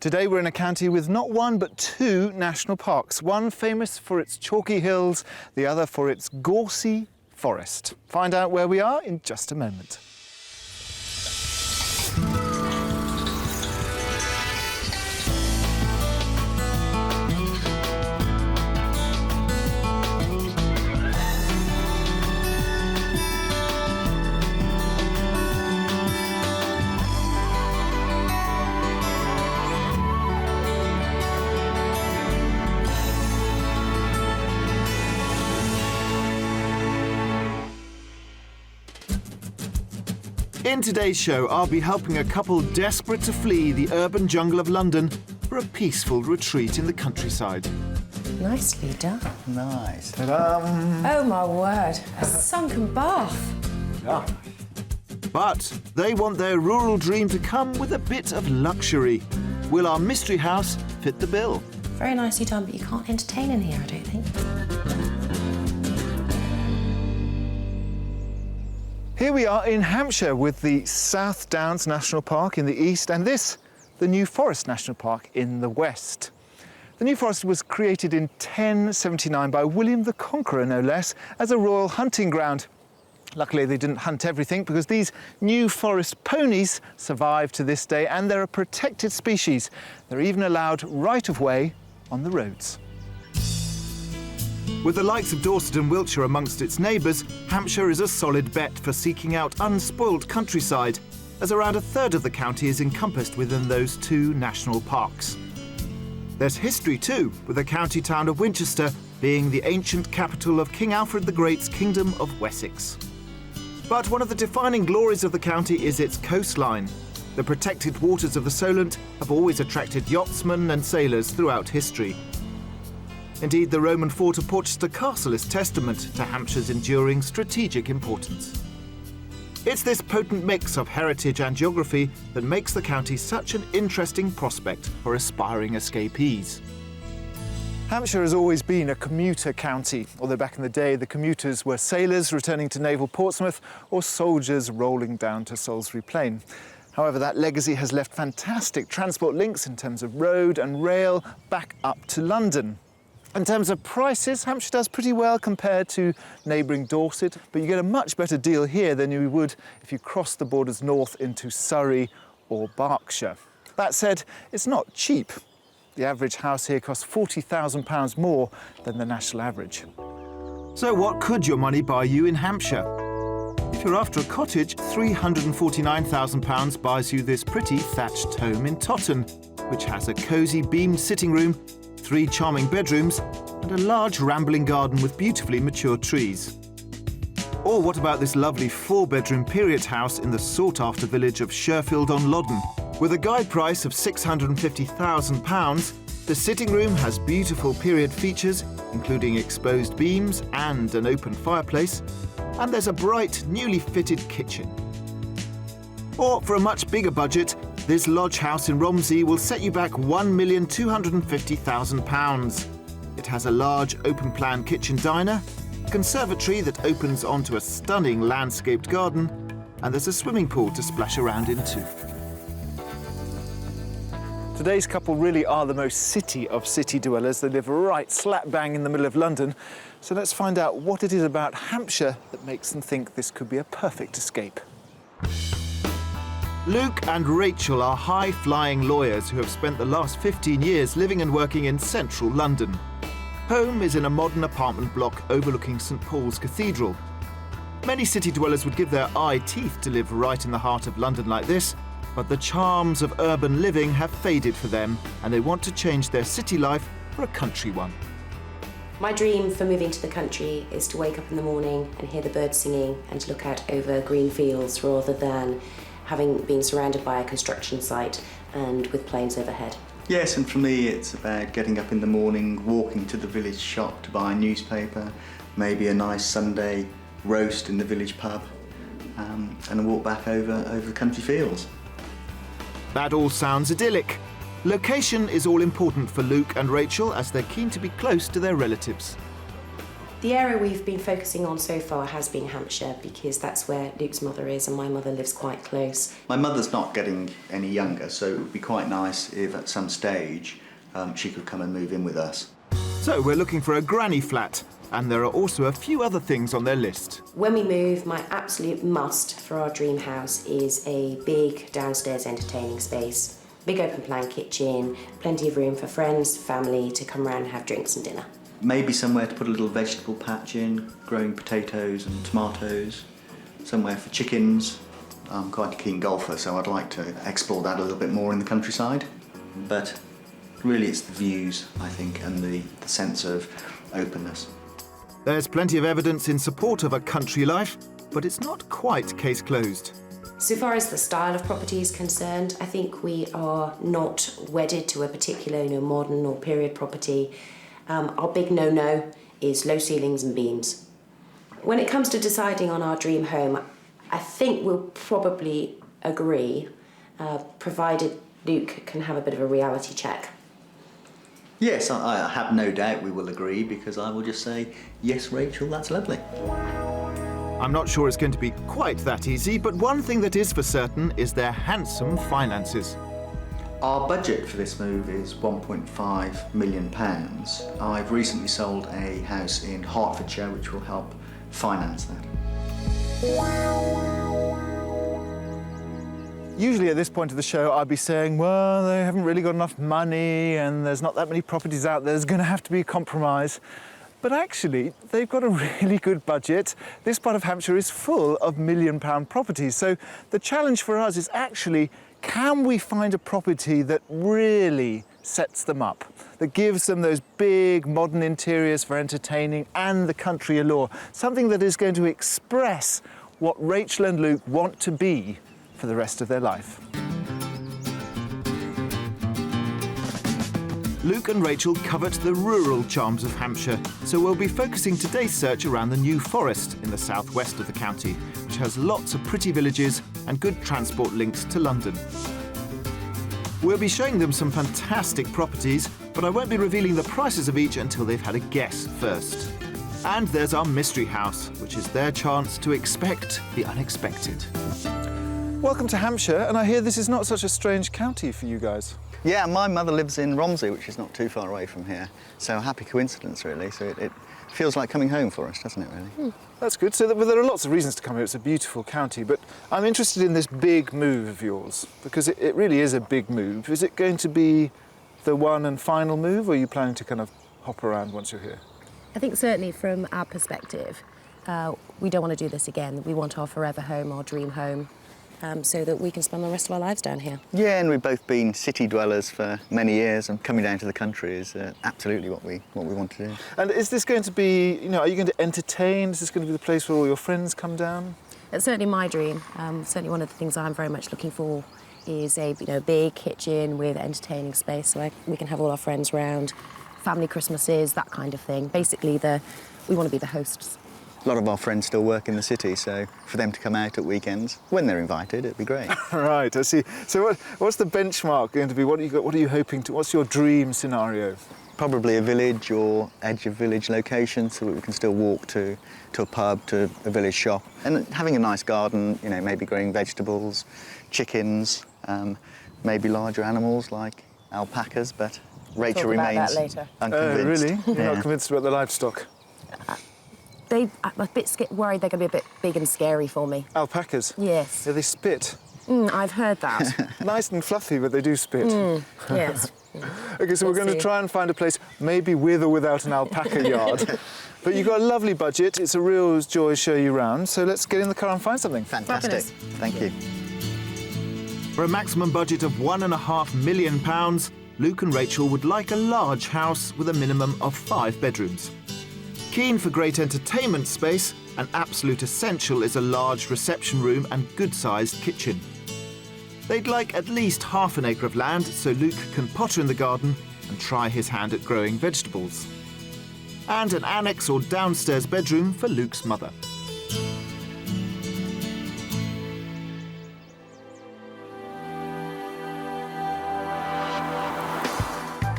Today we're in a county with not one but two national parks, one famous for its chalky hills, the other for its gorsy forest. Find out where we are in just a moment. In today's show, I'll be helping a couple desperate to flee the urban jungle of London for a peaceful retreat in the countryside. Nicely done. Nice. Ta-da! Oh my word, a sunken bath. Yeah. But they want their rural dream to come with a bit of luxury. Will our mystery house fit the bill? Very nicely done, but you can't entertain in here, I don't think. Here we are in Hampshire with the South Downs National Park in the east and this, the New Forest National Park in the west. The New Forest was created in 1079 by William the Conqueror, no less, as a royal hunting ground. Luckily, they didn't hunt everything because these New Forest ponies survive to this day and they're a protected species. They're even allowed right-of-way on the roads. With the likes of Dorset and Wiltshire amongst its neighbours, Hampshire is a solid bet for seeking out unspoilt countryside, as around a third of the county is encompassed within those two national parks. There's history too, with the county town of Winchester being the ancient capital of King Alfred the Great's Kingdom of Wessex. But one of the defining glories of the county is its coastline. The protected waters of the Solent have always attracted yachtsmen and sailors throughout history. Indeed, the Roman fort of Porchester Castle is testament to Hampshire's enduring strategic importance. It's this potent mix of heritage and geography that makes the county such an interesting prospect for aspiring escapees. Hampshire has always been a commuter county, although back in the day the commuters were sailors returning to naval Portsmouth or soldiers rolling down to Salisbury Plain. However, that legacy has left fantastic transport links in terms of road and rail back up to London. In terms of prices, Hampshire does pretty well compared to neighbouring Dorset, but you get a much better deal here than you would if you crossed the borders north into Surrey or Berkshire. That said, it's not cheap. The average house here costs £40,000 more than the national average. So what could your money buy you in Hampshire? If you're after a cottage, £349,000 buys you this pretty thatched home in Totton, which has a cosy beamed sitting room, 3 charming bedrooms and a large rambling garden with beautifully matured trees. Or what about this lovely 4-bedroom period house in the sought-after village of Sherfield-on-Loddon? With a guide price of £650,000, the sitting room has beautiful period features, including exposed beams and an open fireplace, and there's a bright, newly fitted kitchen. Or for a much bigger budget, this lodge house in Romsey will set you back £1,250,000. It has a large open-plan kitchen diner, a conservatory that opens onto a stunning landscaped garden, and there's a swimming pool to splash around in too. Today's couple really are the most city of city dwellers. They live right slap bang in the middle of London. So let's find out what it is about Hampshire that makes them think this could be a perfect escape. Luke and Rachel are high-flying lawyers who have spent the last 15 years living and working in central London. Home is in a modern apartment block overlooking St Paul's Cathedral. Many city dwellers would give their eye teeth to live right in the heart of London like this, but the charms of urban living have faded for them and they want to change their city life for a country one. My dream for moving to the country is to wake up in the morning and hear the birds singing and to look out over green fields rather than having been surrounded by a construction site and with planes overhead. Yes, and for me it's about getting up in the morning, walking to the village shop to buy a newspaper, maybe a nice Sunday roast in the village pub, and a walk back over the country fields. That all sounds idyllic. Location is all important for Luke and Rachel as they're keen to be close to their relatives. The area we've been focusing on so far has been Hampshire, because that's where Luke's mother is and my mother lives quite close. My mother's not getting any younger, so it would be quite nice if at some stage she could come and move in with us. So we're looking for a granny flat, and there are also a few other things on their list. When we move, my absolute must for our dream house is a big downstairs entertaining space. Big open plan kitchen, plenty of room for friends, family to come around and have drinks and dinner. Maybe somewhere to put a little vegetable patch in, growing potatoes and tomatoes. Somewhere for chickens. I'm quite a keen golfer, so I'd like to explore that a little bit more in the countryside. But really it's the views, I think, and the sense of openness. There's plenty of evidence in support of a country life, but it's not quite case closed. So far as the style of property is concerned, I think we are not wedded to a particular modern or period property. Our big no-no is low ceilings and beams. When it comes to deciding on our dream home, I think we'll probably agree, provided Luke can have a bit of a reality check. Yes, I have no doubt we will agree, because I will just say, yes, Rachel, that's lovely. I'm not sure it's going to be quite that easy, but one thing that is for certain is their handsome finances. Our budget for this move is £1.5 million. I've recently sold a house in Hertfordshire, which will help finance that. Usually at this point of the show, I'd be saying, well, they haven't really got enough money and there's not that many properties out there. There's going to have to be a compromise. But actually, they've got a really good budget. This part of Hampshire is full of £1 million properties. So the challenge for us is actually, can we find a property that really sets them up, that gives them those big modern interiors for entertaining and the country allure, something that is going to express what Rachel and Luke want to be for the rest of their life. Luke and Rachel covet the rural charms of Hampshire, so we'll be focusing today's search around the New Forest in the southwest of the county, which has lots of pretty villages and good transport links to London. We'll be showing them some fantastic properties, but I won't be revealing the prices of each until they've had a guess first. And there's our mystery house, which is their chance to expect the unexpected. Welcome to Hampshire, and I hear this is not such a strange county for you guys. Yeah, my mother lives in Romsey, which is not too far away from here. So a happy coincidence, really. So it feels like coming home for us, doesn't it, really? That's good. So there are lots of reasons to come here. It's a beautiful county, but I'm interested in this big move of yours, because it really is a big move. Is it going to be the one and final move, or are you planning to kind of hop around once you're here? I think certainly from our perspective, we don't want to do this again. We want our forever home, our dream home, so that we can spend the rest of our lives down here. Yeah, and we've both been city dwellers for many years, and coming down to the country is absolutely what we want to do. And is this going to be, are you going to entertain? Is this going to be the place where all your friends come down? It's certainly my dream. Certainly one of the things I'm very much looking for is a big kitchen with entertaining space, so we can have all our friends round, family Christmases, that kind of thing. Basically, we want to be the hosts. A lot of our friends still work in the city, so for them to come out at weekends, when they're invited, it'd be great. Right, I see. So what's the benchmark going to be? What are you hoping to? What's your dream scenario? Probably a village or edge of village location, so that we can still walk to a pub, to a village shop, and having a nice garden. Maybe growing vegetables, chickens, maybe larger animals like alpacas. But Rachel remains later. unconvinced. Really? You're not convinced about the livestock? I'm a bit worried they're going to be a bit big and scary for me. Alpacas? Yes. Yeah, they spit. I've heard that. Nice and fluffy, but they do spit. Yes. OK, so we're going to try and find a place, maybe with or without an alpaca yard. But you've got a lovely budget. It's a real joy to show you around. So let's get in the car and find something. Fantastic. Fabulous. Thank you. For a maximum budget of £1.5 million, Luke and Rachel would like a large house with a minimum of 5 bedrooms. Keen for great entertainment space, an absolute essential is a large reception room and good-sized kitchen. They'd like at least half an acre of land so Luke can potter in the garden and try his hand at growing vegetables. And an annex or downstairs bedroom for Luke's mother.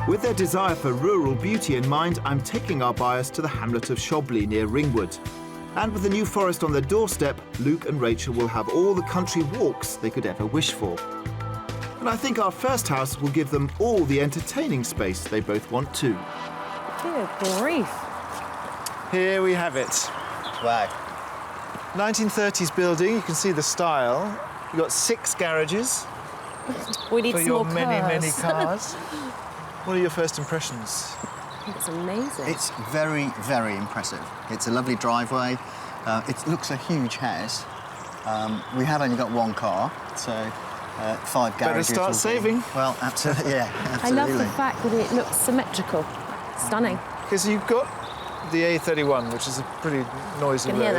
With their desire for rural beauty in mind, I'm taking our buyers to the hamlet of Shobley near Ringwood. And with the new forest on their doorstep, Luke and Rachel will have all the country walks they could ever wish for. And I think our first house will give them all the entertaining space they both want too. Good grief. Here we have it. Wow. 1930s building, you can see the style. You've got 6 garages We need for some your more many cars. cars. What are your first impressions? I think it's amazing. It's very, very impressive. It's a lovely driveway. It looks a huge house. We have only got 1 car, so 5 garages. Better start will be- saving. Well, absolutely, yeah, I absolutely. love the fact that it looks symmetrical. Stunning. Because you've got the A31, which is a pretty noisy You can road. hear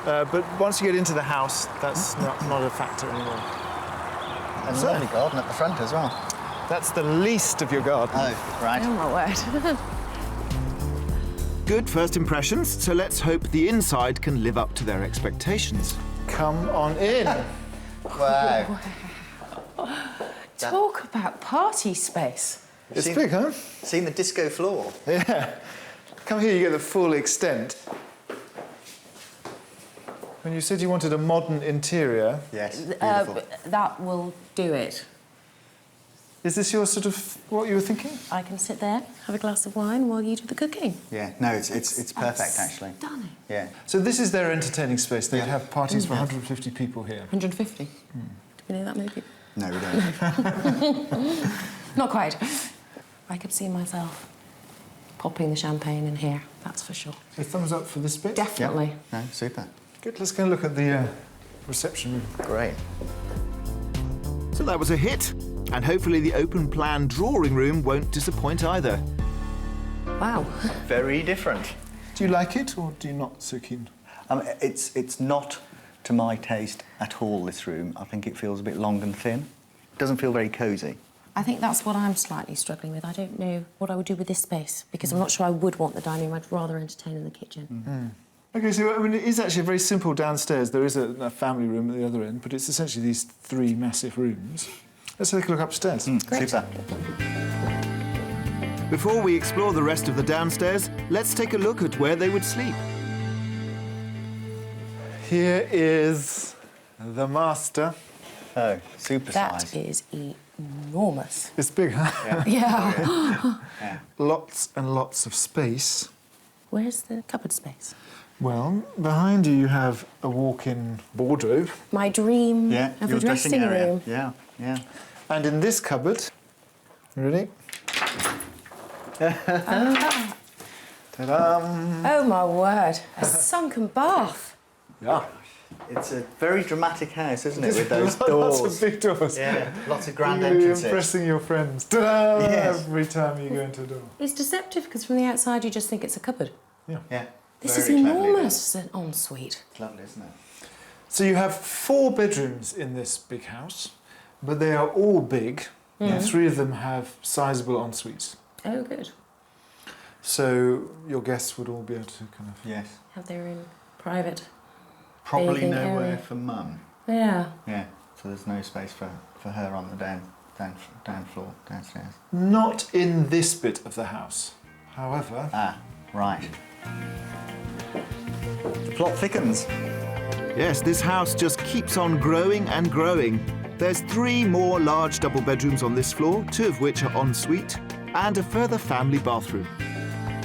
that. But once you get into the house, that's not a factor anymore. And a lovely garden at the front as well. That's the least of your garden. Oh, right. Oh my word. Good first impressions, so let's hope the inside can live up to their expectations. Come on in. Wow. Talk about party space. It's Seen- big, huh? Seen the disco floor? Yeah. Come here, you get the full extent. When you said you wanted a modern interior, Yes, beautiful. That will do it. is this your sort of what you were thinking? I can sit there, have a glass of wine while you do the cooking. Yeah, no, it's perfect, actually. Stunning. Yeah. So this is their entertaining space. They'd have parties for Yeah. 150 people here. 150. Do we know that many people? No, we don't. Not quite. I could see myself popping the champagne in here, that's for sure. So thumbs up for this bit? Definitely. No, super. Good, let's go and look at the reception room. Great. So that was a hit, and hopefully the open-plan drawing room won't disappoint either. Wow. Very different. Do you like it, or do you not so keen? It's not to my taste at all, this room. I think it feels a bit long and thin. It doesn't feel very cosy. I think that's what I'm slightly struggling with. I don't know what I would do with this space, because I'm not sure I would want the dining room. I'd rather entertain in the kitchen. OK, so I mean, it is actually very simple downstairs. There is a family room at the other end, but it's essentially these 3 massive rooms. Let's take a look upstairs. Super. Before we explore the rest of the downstairs, let's take a look at where they would sleep. Here is the master. Oh, super That size. is enormous. It's big, huh? Yeah. Yeah. Lots and lots of space. Where's the cupboard space? Well, behind you, you have a walk-in wardrobe. My dream Yeah, of your a dressing area. room. Yeah, yeah. And in this cupboard, you ready? Ta-da! Oh my word, a sunken bath. Yeah. It's a very dramatic house, isn't it, with those Lots doors? of big doors. Yeah, lots of grand You're entrances. impressing your friends. Ta-da! Yes. Every time you go into a door. It's deceptive because from the outside you just think it's a cupboard. Yeah. This very is cleverly done. enormous. It's an ensuite. It's lovely, isn't it? So you have 4 bedrooms in this big house, but they are all big. And 3 of them have sizable en-suites. Oh, good. So your guests would all be able to kind of... Yes. Have their own private. Probably Bathing nowhere area. for Mum. Yeah. Yeah. So there's no space for her on the down floor, downstairs. Not in this bit of the house. However... Ah, right. The plot thickens. Yes, this house just keeps on growing and growing. There's 3 more large double bedrooms on this floor, 2 of which are ensuite, and a further family bathroom.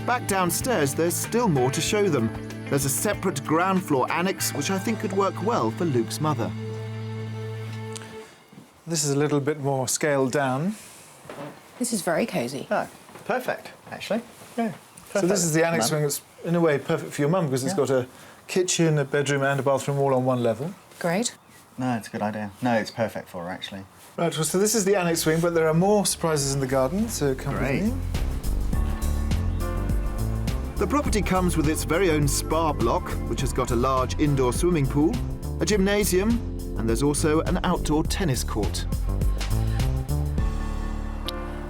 Back downstairs, there's still more to show them. There's a separate ground floor annex, which I think could work well for Luke's mother. This is a little bit more scaled down. This is very cosy. Oh, perfect, actually. Yeah. So this is the annex Mum. wing. It's, in a way, perfect for your mum because it's got a kitchen, a bedroom and a bathroom all on one level. Great. No, it's a good idea. No, it's perfect for her, actually. Right, well, so this is the annex wing, but there are more surprises in the garden, so come Great. with me. The property comes with its very own spa block, which has got a large indoor swimming pool, a gymnasium, and there's also an outdoor tennis court.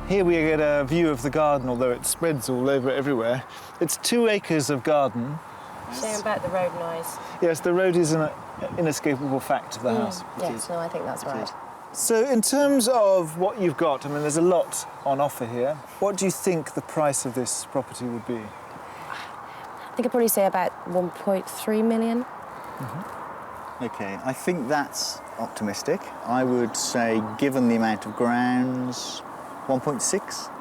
Here we get a view of the garden, although it spreads all over everywhere. It's 2 acres of garden. Saying about the road noise. Yes, the road is an inescapable fact of the house. Yes, no, I think that's right. So in terms of what you've got, I mean, there's a lot on offer here. What do you think the price of this property would be? I think I'd probably say about 1.3 million. Okay, I think that's optimistic. I would say, given the amount of grounds, 1.6.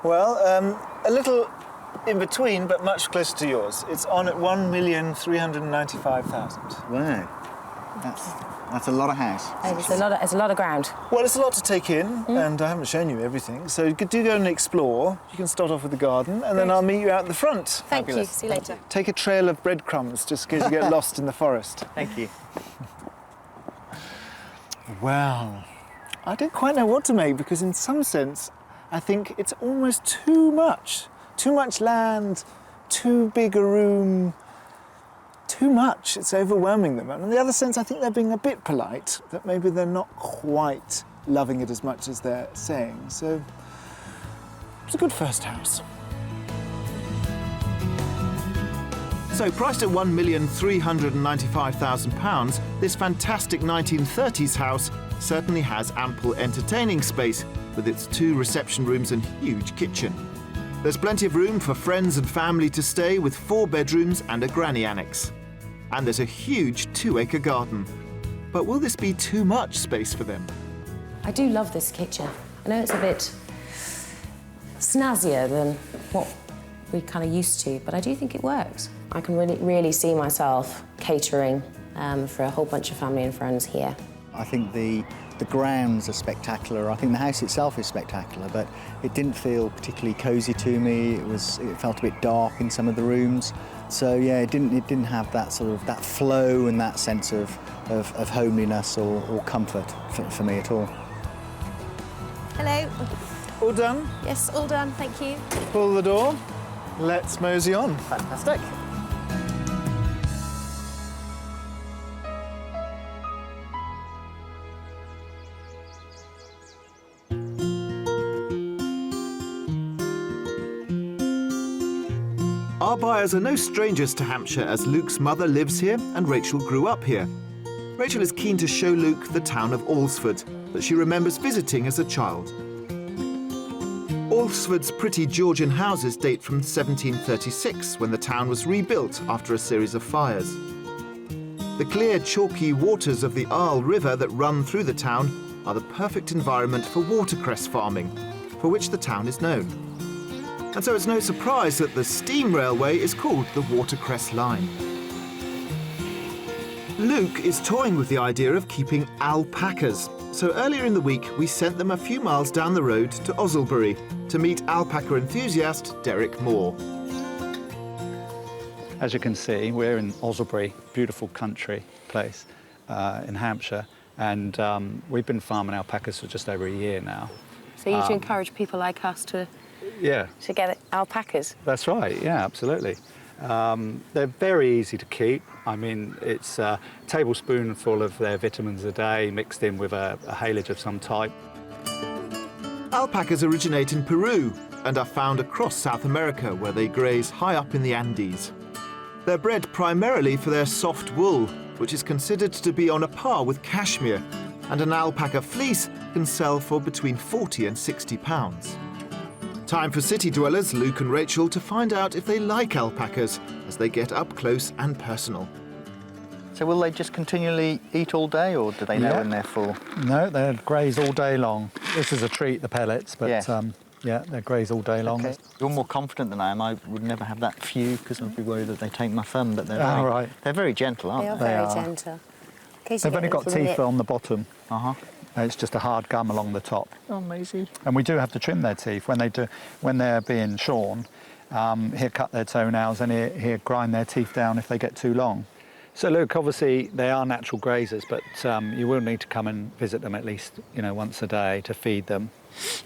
Well, a little in between, but much closer to yours. It's on at 1,395,000. Wow, that's a lot of house. It's a lot of ground. Well, it's a lot to take in, and I haven't shown you everything. So you do go and explore. You can start off with the garden, and then I'll meet you out the front. Thank you. See you later. Take a trail of breadcrumbs just in case you get lost in the forest. Thank you. Well, I don't quite know what to make because in some sense, I think it's almost too much. Too much land, too big a room, too much. It's overwhelming them. And in the other sense, I think they're being a bit polite, that maybe they're not quite loving it as much as they're saying. So it's a good first house. So priced at £1,395,000, this fantastic 1930s house certainly has ample entertaining space with its 2 reception rooms and huge kitchen. There's plenty of room for friends and family to stay with 4 bedrooms and a granny annex. And there's a huge 2-acre garden. But will this be too much space for them? I do love this kitchen. I know it's a bit snazzier than what we kind of used to, but I do think it works. I can really see myself catering for a whole bunch of family and friends here. I think the grounds are spectacular. I think the house itself is spectacular, but it didn't feel particularly cosy to me. It felt a bit dark in some of the rooms. So yeah, it didn't have that sort of that flow and that sense of homeliness or comfort for me at all. Hello. All done? Yes, all done, thank you. Pull the door. Let's mosey on. Fantastic. Our buyers are no strangers to Hampshire, as Luke's mother lives here and Rachel grew up here. Rachel is keen to show Luke the town of Alresford that she remembers visiting as a child. Alresford's pretty Georgian houses date from 1736, when the town was rebuilt after a series of fires. The clear, chalky waters of the Arle River that run through the town are the perfect environment for watercress farming, for which the town is known. And so it's no surprise that the steam railway is called the Watercress Line. Luke is toying with the idea of keeping alpacas, so earlier in the week we sent them a few miles down the road to Osselbury to meet alpaca enthusiast Derek Moore. As you can see, we're in Osselbury, beautiful country place in Hampshire, and we've been farming alpacas for just over a year now. So you to encourage people like us to get alpacas? That's right, yeah, absolutely. They're very easy to keep. I mean, it's a tablespoonful of their vitamins a day mixed in with a haylage of some type. Alpacas originate in Peru and are found across South America, where they graze high up in the Andes. They're bred primarily for their soft wool, which is considered to be on a par with cashmere, and an alpaca fleece can sell for between 40 and 60 pounds. Time for city dwellers Luke and Rachel to find out if they like alpacas as they get up close and personal. So will they just continually eat all day, or do they know when they're full? No, they graze all day long. This is a treat, the pellets, but Yeah. they graze all day long. Okay. You're more confident than I am. I would never have that few because I'd be worried that they take my fun, but they're very gentle, aren't they? They are very gentle. They've only got teeth on the bottom. It's just a hard gum along the top. Oh, amazing. And we do have to trim their teeth when they're being shorn. He'll cut their toenails and he'll grind their teeth down if they get too long. So look, obviously they are natural grazers, but you will need to come and visit them at least, once a day to feed them.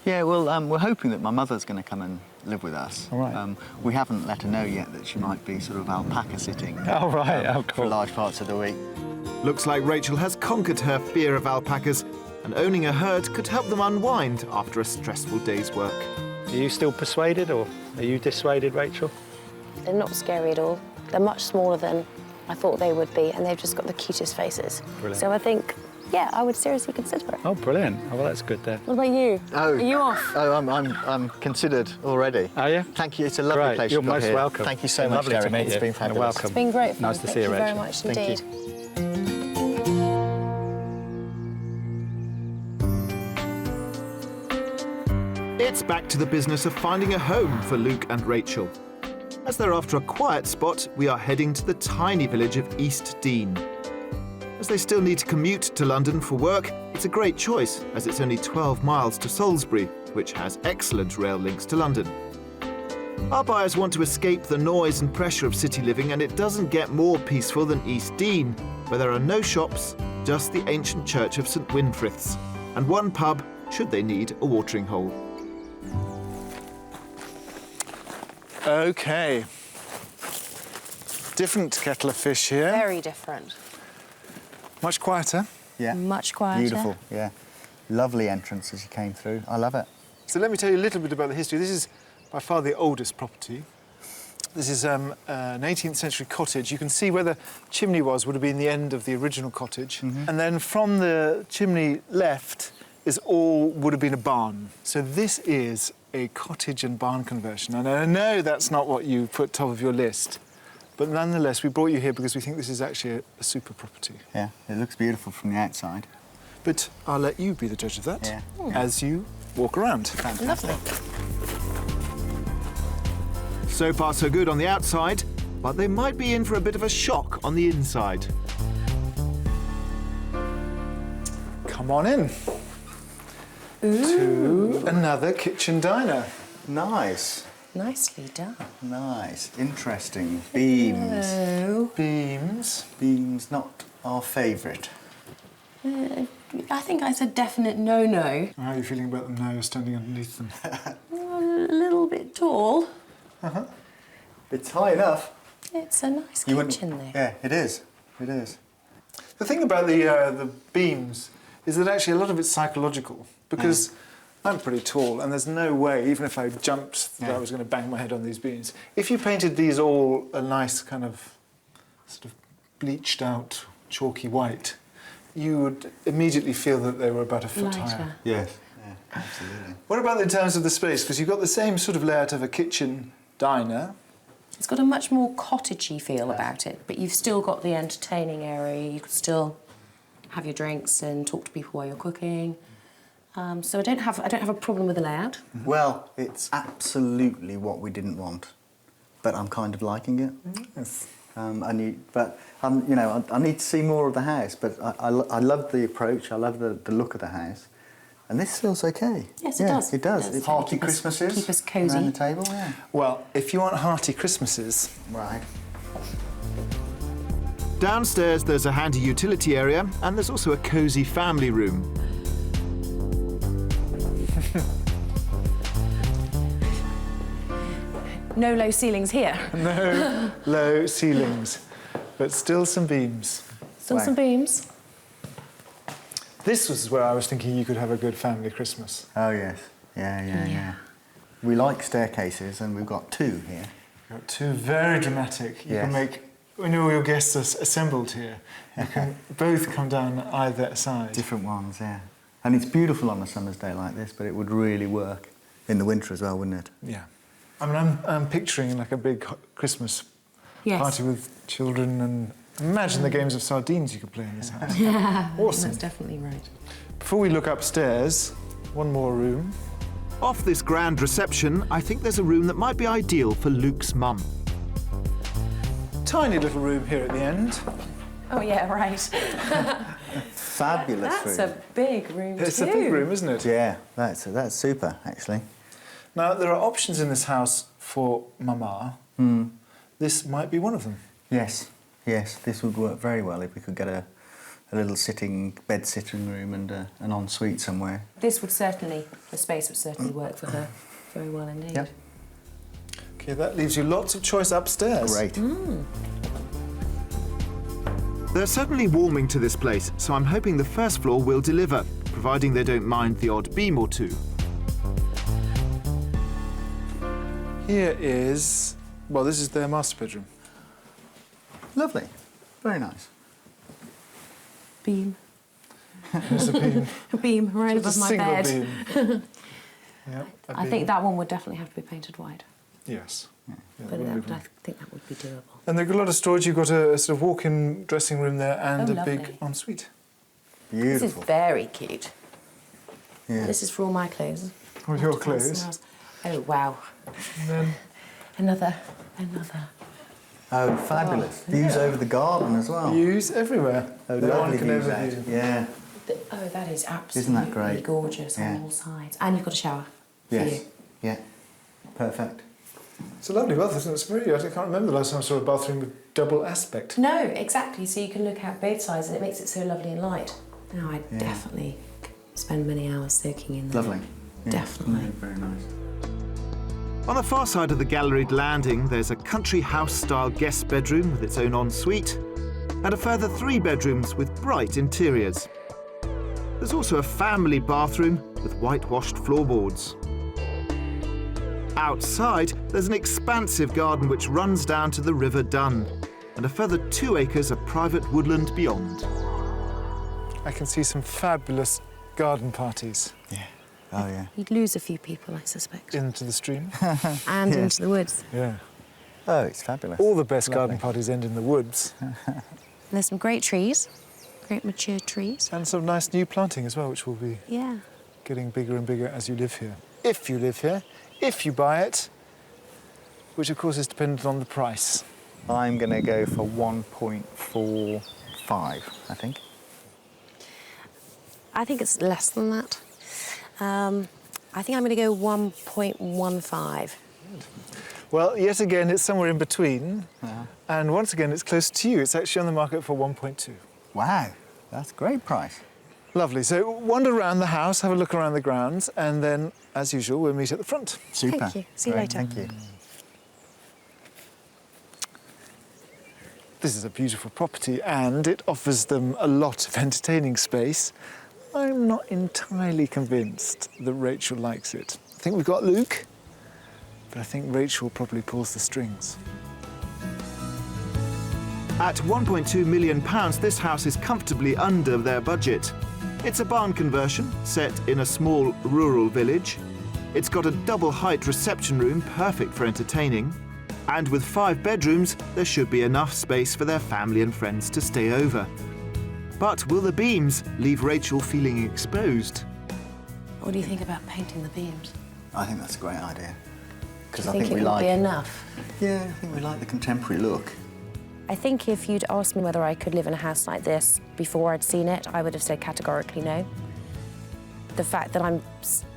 Yeah, well, we're hoping that my mother's going to come and live with us. All right. We haven't let her know yet that she might be sort of alpaca sitting. Oh, right. Cool. For large parts of the week. Looks like Rachel has conquered her fear of alpacas, and owning a herd could help them unwind after a stressful day's work. Are you still persuaded, or are you dissuaded, Rachel? They're not scary at all. They're much smaller than I thought they would be, and they've just got the cutest faces. Brilliant. So I think yeah, I would seriously consider it. Oh, brilliant. Oh, well, that's good then. What about you? Oh. Are you off? Oh, I'm considered already. Are you? Thank you. It's a lovely Great. place. You're you've got most here. welcome. Thank you so much, Lovely to Derek. meet It's you. been You're fabulous. welcome. It's been great fun. Nice to see you, Thank you very Rachel. much Thank you. indeed. It's back to the business of finding a home for Luke and Rachel. As they're after a quiet spot, we are heading to the tiny village of East Dean. As they still need to commute to London for work, it's a great choice, as it's only 12 miles to Salisbury, which has excellent rail links to London. Our buyers want to escape the noise and pressure of city living, and it doesn't get more peaceful than East Dean, where there are no shops, just the ancient church of St Winfrith's, and one pub should they need a watering hole. OK. Different kettle of fish here. Very different. Much quieter. Yeah. Much quieter. Beautiful. Yeah. Lovely entrance as you came through. I love it. So let me tell you a little bit about the history. This is by far the oldest property. This is an 18th century cottage. You can see where the chimney was, would have been the end of the original cottage. And then from the chimney left would have been a barn. So this is a cottage and barn conversion. And I know that's not what you put top of your list, but nonetheless, we brought you here because we think this is actually a super property. Yeah. It looks beautiful from the outside. But I'll let you be the judge of that Yeah. as you walk around. Fantastic. Lovely. So far so good on the outside, but they might be in for a bit of a shock on the inside. Come on in. To another kitchen diner. Nice. Nicely done. Nice. Interesting. Beams. Oh. Beams. Beams, not our favourite. I think I said definite no-no. How are you feeling about them now you're standing underneath them? A little bit tall. It's high enough. It's a nice You wouldn't- kitchen, though. Yeah, it is. It is. The thing about the beams is that actually a lot of it's psychological, because I'm pretty tall and there's no way, even if I jumped, that I was going to bang my head on these beams. If you painted these all a nice kind of sort of bleached out chalky white, you would immediately feel that they were about a foot higher. Lighter. Yes. Yeah, absolutely. What about in terms of the space? Because you've got the same sort of layout of a kitchen diner. It's got a much more cottagey feel about it, but you've still got the entertaining area. You could still have your drinks and talk to people while you're cooking. So I don't have a problem with the layout. Well, it's absolutely what we didn't want, but I'm kind of liking it. Yes. I need to see more of the house, but I love the approach. I love the look of the house, and this feels okay. Yes, it yeah, does. It does. It does. It's hearty Keep us- Christmases. keep us cosy. around the table. Yeah. Well, if you want hearty Christmases, Right. Downstairs there's a handy utility area, and there's also a cosy family room. No low ceilings here. no low ceilings, but still some beams. Still Wow. some beams. This was where I was thinking you could have a good family Christmas. Oh yes. Yeah. We like staircases, and we've got two here. You've got two very dramatic. You Yes. can make, when all your guests are assembled here, you can both come down either side. Different ones, yeah. And it's beautiful on a summer's day like this, but it would really work in the winter as well, wouldn't it? Yeah. I mean, I'm picturing like a big Christmas Yes. party with children, and imagine the games of sardines you could play in this house. Yeah. Awesome. That's definitely right. Before we look upstairs, one more room. Off this grand reception, I think there's a room that might be ideal for Luke's mum. Tiny little room here at the end. Oh yeah, right. Fabulous That's room. a big room It's too. a big room, isn't it? Yeah, that's super, actually. Now, there are options in this house for Mama. This might be one of them. Yes, this would work very well if we could get a little bed sitting room and an ensuite somewhere. The space would certainly work for her very well indeed. Yep. Okay, that leaves you lots of choice upstairs. Great. They're certainly warming to this place, so I'm hoping the first floor will deliver, providing they don't mind the odd beam or two. Here is, well, this is their master bedroom. Lovely. Very nice. Beam. There's a beam. A beam right Just above a my single bed. beam. Yeah, a I beam. think that one would definitely have to be painted white. Yes. Yeah, But that would be I think that would be doable. And they've got a lot of storage. You've got a sort of walk-in dressing room there and Oh, a big lovely. ensuite. This is Beautiful. very cute. Yeah. This is for all my clothes. All your Lots of fancy clothes. smells. Oh, wow. And then Another. Oh, fabulous. Oh, Views over the garden as well. views everywhere. Oh, That one lovely can views overview. out. Yeah. Oh, that is absolutely Isn't that great? gorgeous Yeah. on all sides. And you've got a shower for Yes. you. Yeah. Perfect. It's a lovely bathroom. It's very. I can't remember the last time I saw a bathroom with double aspect. No, exactly. So you can look out both sides and it makes it so lovely and light. No, I Yeah. definitely spend many hours soaking in there. Lovely. Yeah. Definitely. Very nice. On the far side of the galleried landing, there's a country house-style guest bedroom with its own ensuite, and a further 3 bedrooms with bright interiors. There's also a family bathroom with whitewashed floorboards. Outside, there's an expansive garden which runs down to the River Dun, and a further 2 acres of private woodland beyond. I can see some fabulous garden parties Yeah. Oh, yeah. You'd lose a few people, I suspect. into the stream. And Yes. into the woods. Yeah. Oh, it's fabulous. All the best Lovely. garden parties end in the woods. And there's some great trees, great mature trees. And some nice new planting as well, which will be Yeah. getting bigger and bigger as you live here. If you live here, if you buy it, which of course is dependent on the price. I'm going to go for 1.45, I think. I think it's less than that. I think I'm going to go 1.15. Well, yet again, it's somewhere in between. And once again, it's close to you. It's actually on the market for 1.2. Wow, that's a great price. Lovely. So wander around the house, have a look around the grounds, and then, as usual, we'll meet at the front. Super. Thank you. See you Great, later. Thank you. This is a beautiful property, and it offers them a lot of entertaining space. I'm not entirely convinced that Rachel likes it. I think we've got Luke, but I think Rachel probably pulls the strings. At £1.2 million, this house is comfortably under their budget. It's a barn conversion set in a small rural village. It's got a double-height reception room, perfect for entertaining. And with 5 bedrooms, there should be enough space for their family and friends to stay over. But will the beams leave Rachel feeling exposed? What do you think about painting the beams? I think that's a great idea. Do Because you I think think it we would like. be enough? Yeah, I think we like the contemporary look. I think if you'd asked me whether I could live in a house like this before I'd seen it, I would have said categorically no. The fact that I'm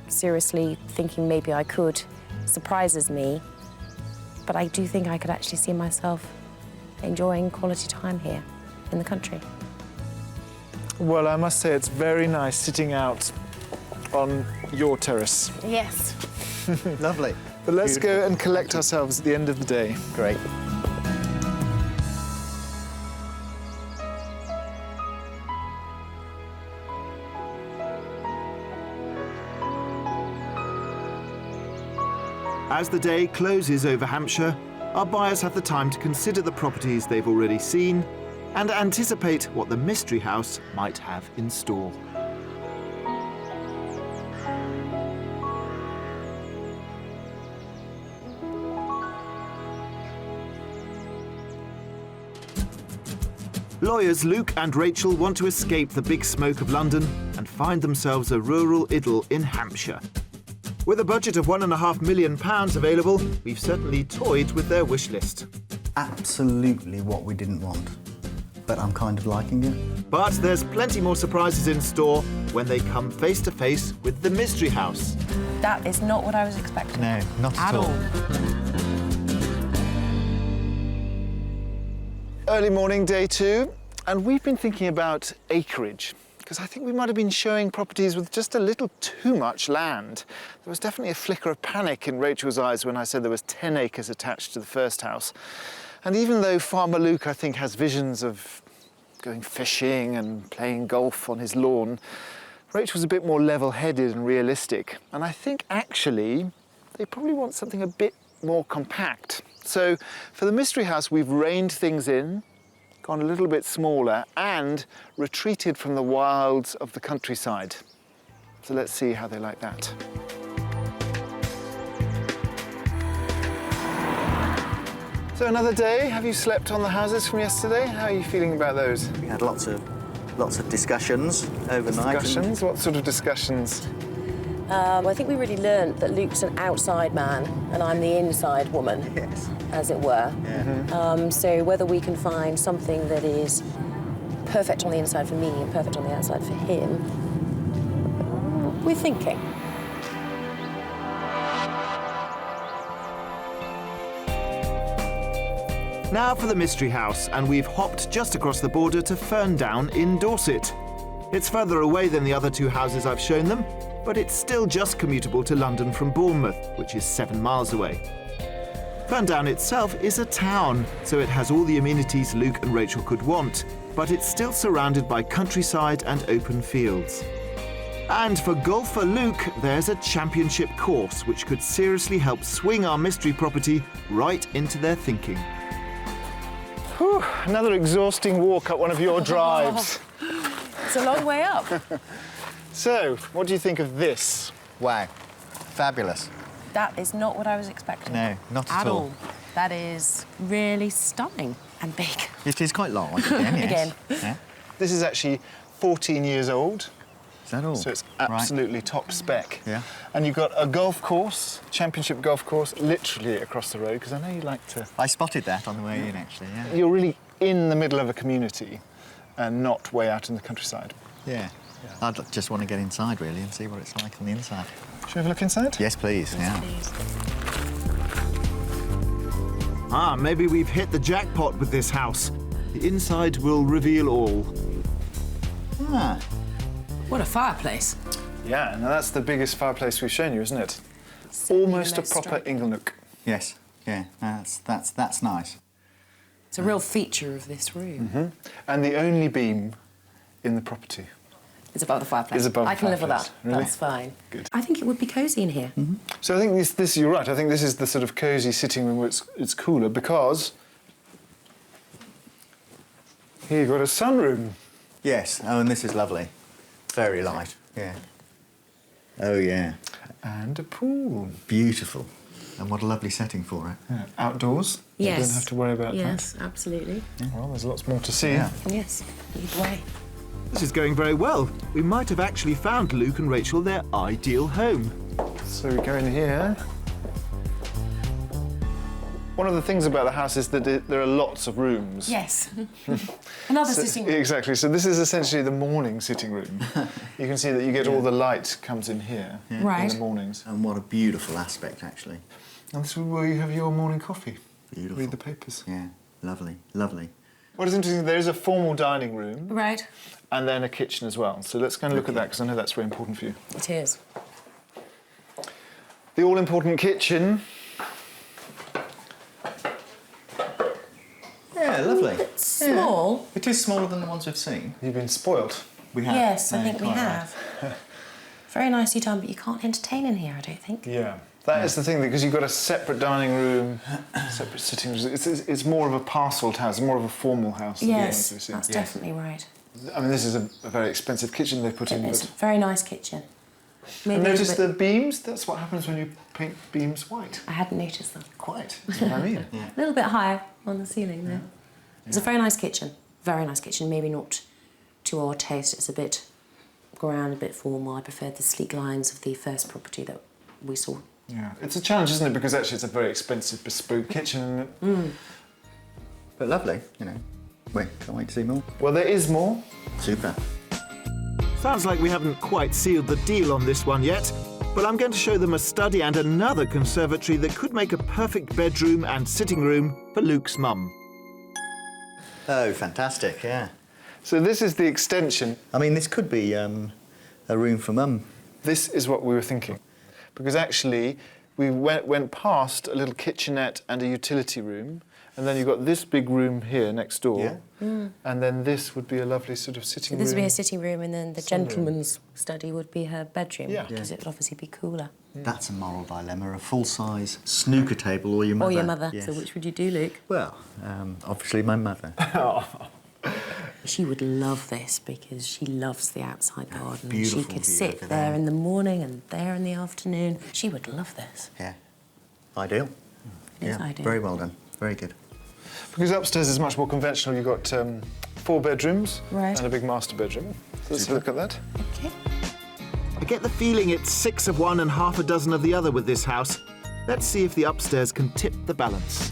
seriously thinking maybe I could surprises me, but I do think I could actually see myself enjoying quality time here in the country. Well, I must say it's very nice sitting out on your terrace. Yes. Lovely. But let's Beautiful. go and collect ourselves at the end of the day. Great. As the day closes over Hampshire, our buyers have the time to consider the properties they've already seen and anticipate what the mystery house might have in store. Lawyers Luke and Rachel want to escape the big smoke of London and find themselves a rural idyll in Hampshire. With a budget of £1.5 million available, we've certainly toyed with their wish list. Absolutely what we didn't want. But I'm kind of liking it. But there's plenty more surprises in store when they come face to face with the mystery house. That is not what I was expecting. No, not at all. Early morning, day 2, and we've been thinking about acreage, because I think we might have been showing properties with just a little too much land. There was definitely a flicker of panic in Rachel's eyes when I said there was 10 acres attached to the first house. And even though Farmer Luke, I think, has visions of going fishing and playing golf on his lawn, Rachel's a bit more level-headed and realistic. And I think, actually, they probably want something a bit more compact. So for the mystery house, we've reined things in, gone a little bit smaller and retreated from the wilds of the countryside. So let's see how they like that. So another day, have you slept on the houses from yesterday? How are you feeling about those? We had lots of discussions overnight. Discussions? What sort of discussions? I think we really learnt that Luke's an outside man and I'm the inside woman, Yes. as it were. Yeah. So whether we can find something that is perfect on the inside for me and perfect on the outside for him, we're thinking. Now for the mystery house, and we've hopped just across the border to Ferndown in Dorset. It's further away than the other two houses I've shown them, but it's still just commutable to London from Bournemouth, which is 7 miles away. Ferndown itself is a town, so it has all the amenities Luke and Rachel could want, but it's still surrounded by countryside and open fields. And for golfer Luke, there's a championship course, which could seriously help swing our mystery property right into their thinking. Whew, another exhausting walk up one of your drives. It's a long way up. So, what do you think of this? Wow. Fabulous. That is not what I was expecting. No, not at all. That is really stunning and big. It is quite large again, yes. Again. Yeah. This is actually 14 years old, Is that all? so it's Right. absolutely top spec. Yeah. And you've got a golf course, championship golf course, literally across the road, because I know you like to... I spotted that on the way in, actually, yeah. You're really in the middle of a community and not way out in the countryside. Yeah. I'd just want to get inside, really, and see what it's like on the inside. Shall we have a look inside? Yes, please, yeah. Ah, maybe we've hit the jackpot with this house. The inside will reveal all. Ah, What a fireplace. Yeah, now that's the biggest fireplace we've shown you, isn't it? Certainly Almost the a most proper striking. inglenook. yes, yeah, that's nice. It's a real feature of this room. And the only beam in the property. It's above the fireplace. It's above the I can live with that. fireplace. Really? That's fine. Good. I think it would be cosy in here. So I think this you're right, I think this is the sort of cosy sitting room where it's cooler because here you've got a sunroom. Yes, oh, and this is lovely. Very light, yeah. Oh, yeah. And a pool. Beautiful. And what a lovely setting for it. Yeah, outdoors. Yes. You don't have to worry about Yes, absolutely. that. Well, there's lots more to see. Yeah. Yes, either way. This is going very well. We might have actually found Luke and Rachel their ideal home. So we go in here. One of the things about the house is that there are lots of rooms. Yes. Another sitting room. Exactly. So this is essentially the morning sitting room. You can see that you get all the light comes in here in Right. the mornings. And what a beautiful aspect, actually. And this is where you have your morning coffee. Beautiful. Read the papers. Yeah, lovely, lovely. What is interesting, there is a formal dining room Right. and then a kitchen as well. So let's go and look at that because I know that's very important for you. It is. The all-important kitchen. Yeah, lovely. Small. It is smaller than the ones we've seen. You've been spoilt. We have. Yes, I No, think we quite right. have. Very nicely done, but you can't entertain in here, I don't think. Yeah. That is the thing, because you've got a separate dining room, separate sitting rooms. It's more of a parcelled house, more of a formal house. than the ones Yes, we've seen. that's definitely right. I mean, this is a very expensive kitchen they put in, It's a but... very nice kitchen. Maybe And a notice little the beams? That's what happens when you paint beams white. I hadn't noticed them. Quite. That's what I mean. A little bit higher on the ceiling there. It's a very nice kitchen. Very nice kitchen. Maybe not to our taste. It's a bit grand, a bit formal. I preferred the sleek lines of the first property that we saw. Yeah. It's a challenge, isn't it? Because actually it's a very expensive bespoke kitchen. But lovely, you know. Wait, can't wait to see more. Well, there is more. Super. Sounds like we haven't quite sealed the deal on this one yet, but I'm going to show them a study and another conservatory that could make a perfect bedroom and sitting room for Luke's mum. Oh, fantastic, yeah. So this is the extension. I mean, this could be a room for Mum. This is what we were thinking. Because actually, we went past a little kitchenette and a utility room, and then you've got this big room here next door, and then this would be a lovely sort of sitting room. This would be a sitting room, and then the Sunroom. gentleman's study would be her bedroom, Yeah. because it would obviously be cooler. That's a moral dilemma, a full-size snooker table or your mother. Or your mother. Yes. So which would you do, Luke? Well, obviously my mother. She would love this because she loves the outside garden. Beautiful She could view sit over there there. in the morning and there in the afternoon. She would love this. Yeah. Ideal. It is Yeah, ideal. very well done. Very good. Because upstairs is much more conventional. You've got 4 bedrooms Right. and a big master bedroom. So let's look at that. Okay. I get the feeling it's 6 of one and half a dozen of the other with this house. Let's see if the upstairs can tip the balance.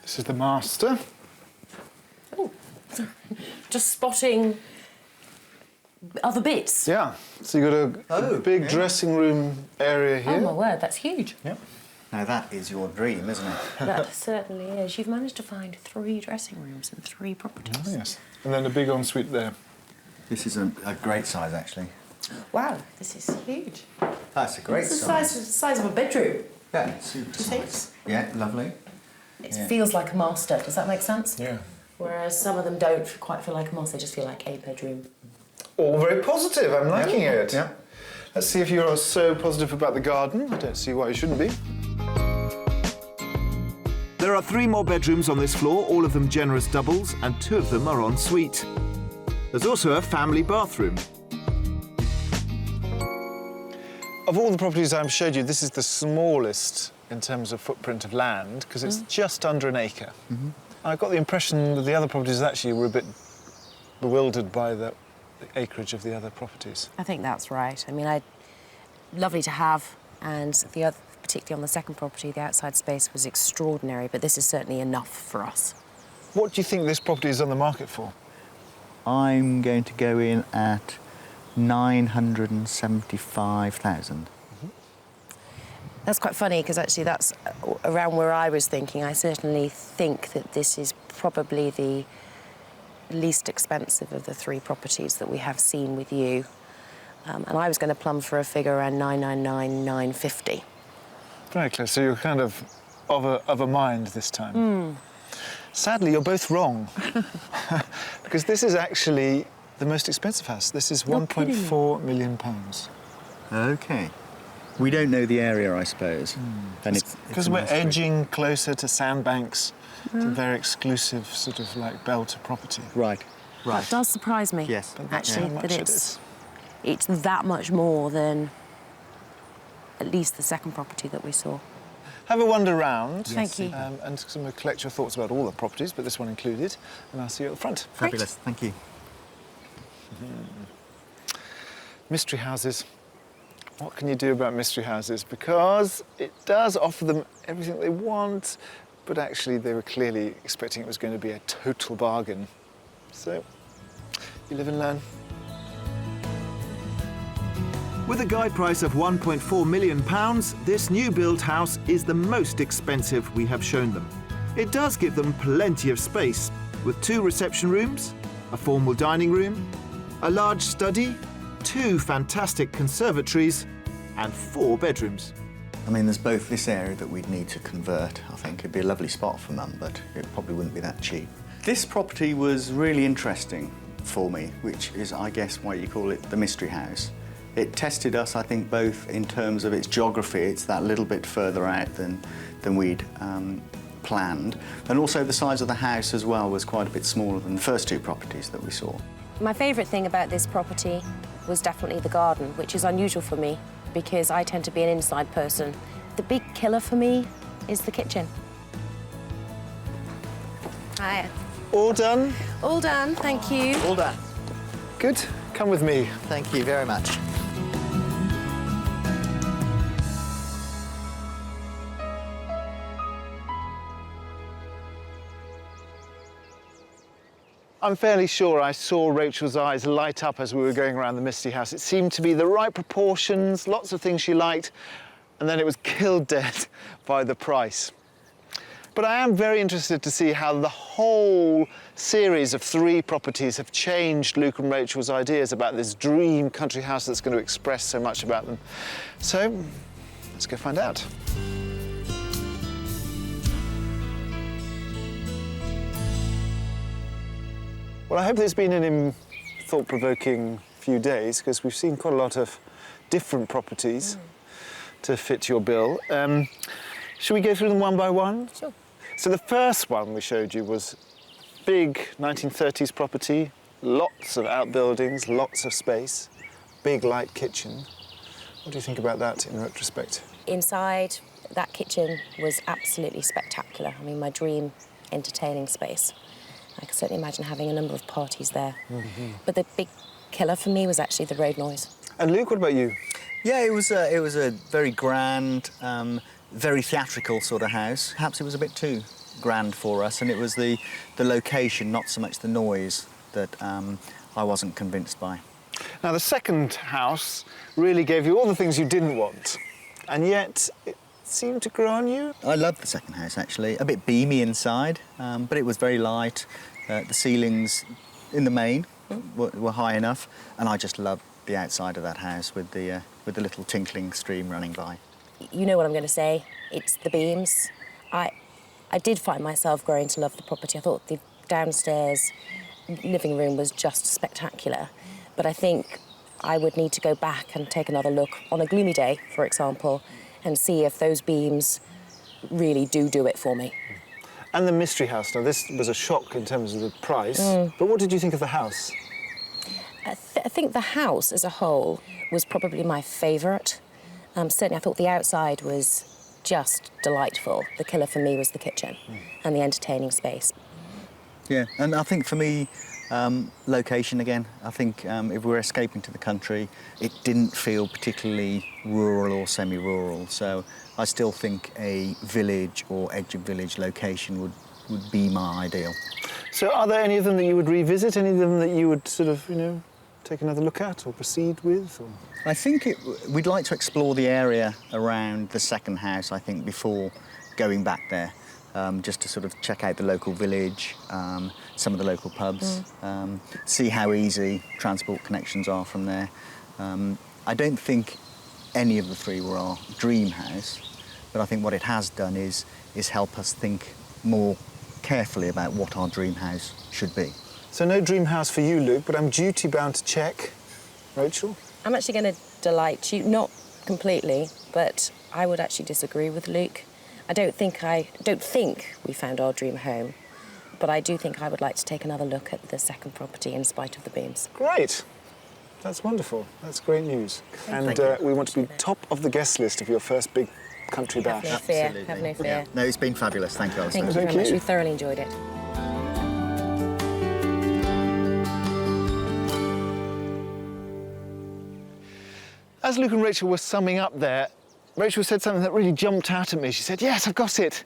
This is the master. Oh, just spotting other bits. Yeah. So you've got a big dressing room area here. Oh my word, that's huge. Yep. Now that is your dream, isn't it? That certainly is. You've managed to find 3 dressing rooms and 3 properties. Oh, yes. And then a big ensuite there. This is a great size, actually. Wow, this is huge. That's a great It's the size. size of a bedroom. Yeah, super Do you think? size. Yeah, lovely. It Yeah. feels like a master. Does that make sense? Yeah. Whereas some of them don't quite feel like a master. They just feel like a bedroom. All very positive. I'm liking it. Yeah. Let's see if you're so positive about the garden. I don't see why you shouldn't be. There are 3 more bedrooms on this floor, all of them generous doubles, and 2 of them are en suite. There's also a family bathroom. Of all the properties I showed you, this is the smallest in terms of footprint of land, because it's just under an acre. I got the impression that the other properties actually were a bit bewildered by the acreage of the other properties. I think that's right. I mean, lovely to have, and the other, particularly on the second property, the outside space was extraordinary, but this is certainly enough for us. What do you think this property is on the market for? I'm going to go in at 975,000. That's quite funny, because actually that's around where I was thinking. I certainly think that this is probably the least expensive of the 3 properties that we have seen with you. And I was going to plumb for a figure around 999,950. Very close. So you're kind of a mind this time. Sadly, you're both wrong. Because this is actually the most expensive house. This is You're kidding me. £1.4 million. OK. We don't know the area, I suppose. And it's Because a we're nice street. edging closer to sandbanks. It's a very exclusive sort of like belt of property. Right. That does surprise me, Yes. actually, How much that it it's is. it's that much more than at least the second property that we saw. Have a wander round. Thank you. And I'm going to collect your thoughts about all the properties, but this one included, and I'll see you at the front. Fabulous. Thank you. Mystery houses. What can you do about mystery houses? Because it does offer them everything they want, but actually they were clearly expecting it was going to be a total bargain. So, you live and learn. With a guide price of £1.4 million, this new build house is the most expensive we have shown them. It does give them plenty of space, with 2 reception rooms, a formal dining room, a large study, 2 fantastic conservatories, and 4 bedrooms. I mean, there's both this area that we'd need to convert. I think it'd be a lovely spot for Mum, but it probably wouldn't be that cheap. This property was really interesting for me, which is, I guess, why you call it the mystery house. It tested us, I think, both in terms of its geography. It's that little bit further out than we'd planned. And also the size of the house as well was quite a bit smaller than the first 2 properties that we saw. My favourite thing about this property was definitely the garden, which is unusual for me because I tend to be an inside person. The big killer for me is the kitchen. Hi. All done? All done, thank you. All done. Good. Come with me. Thank you very much. I'm fairly sure I saw Rachel's eyes light up as we were going around the Misty House. It seemed to be the right proportions, lots of things she liked, and then it was killed dead by the price. But I am very interested to see how the whole series of 3 properties have changed Luke and Rachel's ideas about this dream country house that's going to express so much about them. So, let's go find out. Well, I hope it's been an thought-provoking few days, because we've seen quite a lot of different properties to fit your bill. Should we go through them one by one? Sure. So the first one we showed you was big 1930s property, lots of outbuildings, lots of space, big light kitchen. What do you think about that in retrospect? Inside, that kitchen was absolutely spectacular. I mean, my dream entertaining space. I can certainly imagine having a number of parties there. But the big killer for me was actually the road noise. And Luke, what about you? Yeah, it was a very grand, very theatrical sort of house. Perhaps it was a bit too grand for us, and it was the location, not so much the noise, that I wasn't convinced by. Now, the second house really gave you all the things you didn't want, and yet it seemed to grow on you. I loved the second house, actually. A bit beamy inside, but it was very light. The ceilings, in the main, were high enough, and I just loved the outside of that house with the little tinkling stream running by. You know what I'm going to say. It's the beams. I did find myself growing to love the property. I thought the downstairs living room was just spectacular. But I think I would need to go back and take another look on a gloomy day, for example, and see if those beams really do it for me. And the mystery house. Now, this was a shock in terms of the price, but what did you think of the house? I think the house as a whole was probably my favourite. Certainly, I thought the outside was just delightful. The killer for me was the kitchen and the entertaining space. Yeah, and I think for me, location again. I think if we're escaping to the country, it didn't feel particularly rural or semi-rural. So I still think a village or edge of village location would be my ideal. So are there any of them that you would revisit? Any of them that you would sort of, take another look at or proceed with? Or? I think we'd like to explore the area around the second house, I think, before going back there. Just to sort of check out the local village, some of the local pubs, see how easy transport connections are from there. I don't think any of the three were our dream house, but I think what it has done is help us think more carefully about what our dream house should be. So no dream house for you, Luke, but I'm duty-bound to check. Rachel? I'm actually going to delight you, not completely, but I would actually disagree with Luke. I don't think we found our dream home, but I do think I would like to take another look at the second property in spite of the beams. Great. That's wonderful. That's great news. And we want to be top of the guest list of your first big country bash. Have no fear. Absolutely. Have no fear. Yeah. No, it's been fabulous. Thank you, Alistair. Thank you very much. We thoroughly enjoyed it. As Luke and Rachel were summing up there, Rachel said something that really jumped out at me. She said, yes, I've got it.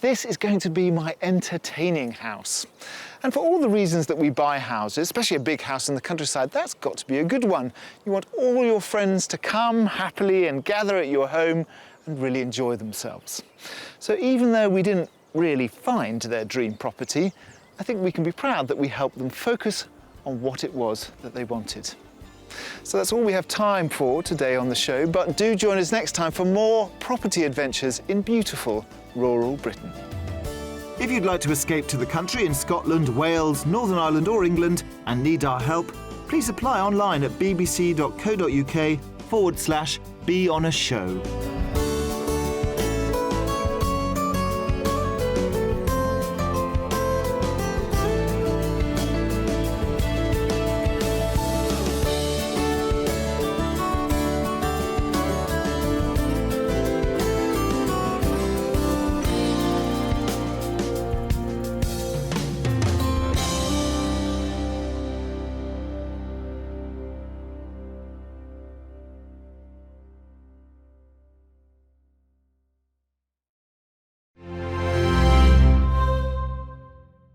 This is going to be my entertaining house. And for all the reasons that we buy houses, especially a big house in the countryside, that's got to be a good one. You want all your friends to come happily and gather at your home and really enjoy themselves. So even though we didn't really find their dream property, I think we can be proud that we helped them focus on what it was that they wanted. So that's all we have time for today on the show, but do join us next time for more property adventures in beautiful rural Britain. If you'd like to escape to the country in Scotland, Wales, Northern Ireland or England and need our help, please apply online at bbc.co.uk/beonashow.